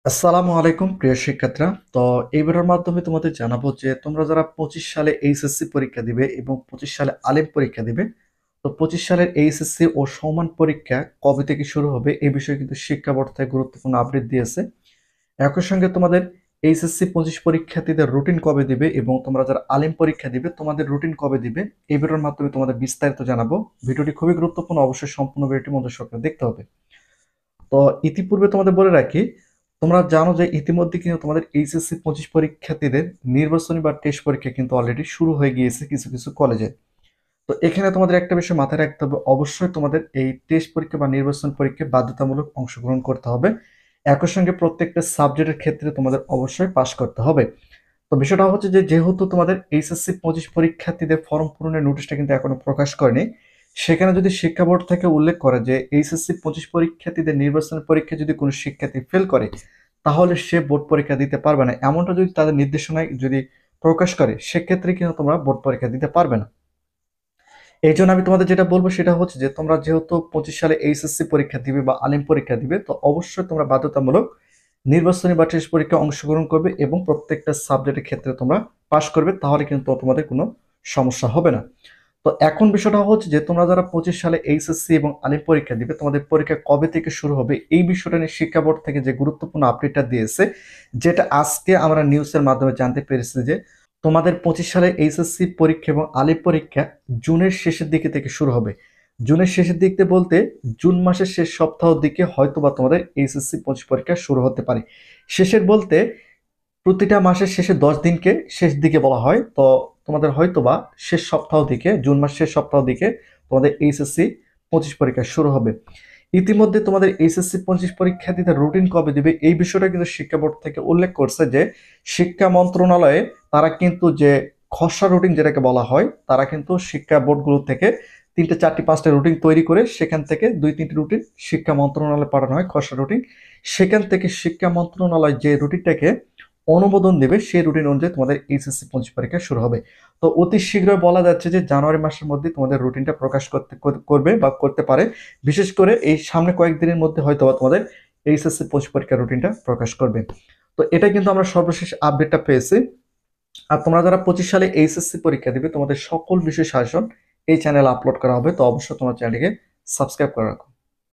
আসসালামু আলাইকুম প্রিয় শিক্ষার্থীরা। তো এই ভিডিওর মাধ্যমে তোমাদের জানাবো যে তোমরা যারা 25 সালে এইচএসসি পরীক্ষা দিবে এবং 25 সালে আলিম পরীক্ষা দিবে, তো 25 সালের এইচএসসি ও সমান পরীক্ষা কবে থেকে শুরু হবে এই বিষয়ে কিন্তু শিক্ষা বোর্ড থেকে গুরুত্বপূর্ণ আপডেট দিয়েছে। একই সঙ্গে তোমাদের এইচএসসি 25 পরীক্ষার্থীদের রুটিন কবে দিবে এবং তোমরা যারা আলিম পরীক্ষা দিবে তোমাদের রুটিন কবে দিবে এই ভিডিওর মাধ্যমে তোমাদের বিস্তারিত জানাবো। ভিডিওটি খুবই গুরুত্বপূর্ণ, অবশ্যই সম্পূর্ণ ভিডিওটি মনোযোগ সহকারে দেখতে হবে। তো ইতিপূর্বে তোমাদের বলে রাখি, তোমরা জানো যে ইতিমধ্যে কিন্তু তোমাদের এইচএসসি 25 পরীক্ষার্থীদের নির্বাচনী বা টেস্ট পরীক্ষা কিন্তু অলরেডি শুরু হয়ে গিয়েছে কিছু কিছু কলেজে। তো এখানে তোমাদের একটা বিষয় মাথায় রাখতে হবে, অবশ্যই তোমাদের এই টেস্ট পরীক্ষা বা নির্বাচন পরীক্ষায় বাধ্যতামূলক অংশগ্রহণ করতে হবে। একই সঙ্গে প্রত্যেকটা সাবজেক্টের ক্ষেত্রে তোমাদের অবশ্যই পাশ করতে হবে। তো বিষয়টা হচ্ছে যে যেহেতু তোমাদের এইচএসসি 25 পরীক্ষার্থীদের ফর্ম পূরণের নোটিশটা কিন্তু এখনো প্রকাশ করেনি, সেখানে যদি শিক্ষা বোর্ড থেকে উল্লেখ করে যে এইচএসসি 25 পরীক্ষার্থীদের নির্বাচন পরীক্ষায় যদি কোনো শিক্ষার্থী ফেল করে তাহলে সে বোর্ড পরীক্ষা দিতে পারবে না, এমনটা যদি তাদের নির্দেশনায় যদি প্রকাশ করে সেক্ষেত্রে কিন্তু তোমরা বোর্ড পরীক্ষা দিতে পারবে না। এই জন্য আমি তোমাদের যেটা বলবো সেটা হচ্ছে যে তোমরা যেহেতু 25 সালে এইচএসসি পরীক্ষা দিবে বা আলিম পরীক্ষা দিবে, তো অবশ্যই তোমরা বাধ্যতামূলক নির্বাচনী বা টেস্ট পরীক্ষায় অংশগ্রহণ করবে এবং প্রত্যেকটা সাবজেক্টের ক্ষেত্রে তোমরা পাশ করবে, তাহলে কিন্তু তোমাদের কোনো সমস্যা হবে না। তো এখন বিষয়টা হচ্ছে যে তোমরা যারা 25 সালে এইচএসসি এবং আলিম পরীক্ষা দিবে তোমাদের পরীক্ষা কবে থেকে শুরু হবে এই বিষয়টা নিয়ে শিক্ষা বোর্ড থেকে যে গুরুত্বপূর্ণ আপডেটটা দিয়েছে, যেটা আজকে আমরা নিউজের মাধ্যমে জানতে পেরেছি যে তোমাদের 25 সালে এইচএসসি পরীক্ষা এবং আলিম পরীক্ষা জুনের শেষের দিকে থেকে শুরু হবে। জুনের শেষের দিকে বলতে জুন মাসের শেষ সপ্তাহের দিকে হয়তো বা তোমাদের এইচএসসি 25 পরীক্ষা শুরু হতে পারে। শেষের বলতে প্রতিটা মাসের শেষে 10 দিনকে শেষ দিকে বলা হয়। তো তোমাদের হয়তোবা শেষ সপ্তাহ দিকে, জুন মাস শেষ সপ্তাহ দিকে তোমাদের এইচএসসি 25 পরীক্ষা শুরু হবে। ইতিমধ্যে তোমাদের এইচএসসি 25 পরীক্ষার্থীদের রুটিন কবে দিবে এই বিষয়টা কিন্তু শিক্ষা বোর্ড থেকে উল্লেখ করছে যে শিক্ষা মন্ত্রণালয়ে তারা কিন্তু যে খসড়া রুটিন যেটাকে বলা হয়, তারা কিন্তু শিক্ষা বোর্ডগুলো থেকে 3টে 4টে 5টে রুটিন তৈরি করে সেখান থেকে 2-3টে রুটিন শিক্ষা মন্ত্রণালয়ে পাঠানো হয়, খসড়া রুটিন। সেখান থেকে শিক্ষা মন্ত্রণালয় যে রুটিনটাকে অনুমোদন দেবে সেই রুটিন অনুযায়ী তোমাদের এইচএসসি 25 পরীক্ষা শুরু হবে। তো অতি শীঘ্রই বলা যাচ্ছে যে জানুয়ারি মাসের মধ্যে তোমাদের রুটিনটা প্রকাশ করবে বা করতে পারে। বিশেষ করে এই সামনে কয়েকদিনের মধ্যে হয়তো তোমাদের এইচএসসি 25 পরীক্ষার রুটিনটা প্রকাশ করবে। তো এটা কিন্তু আমরা সর্বশেষ আপডেটটা পেয়েছি। আর তোমরা যারা 25 সালে এইচএসসি পরীক্ষা দিবে তোমাদের সকল বিষয় সাজেশন এই চ্যানেলে আপলোড করা হবে, তো অবশ্যই তোমার চ্যানেলটিকে সাবস্ক্রাইব করে রাখো।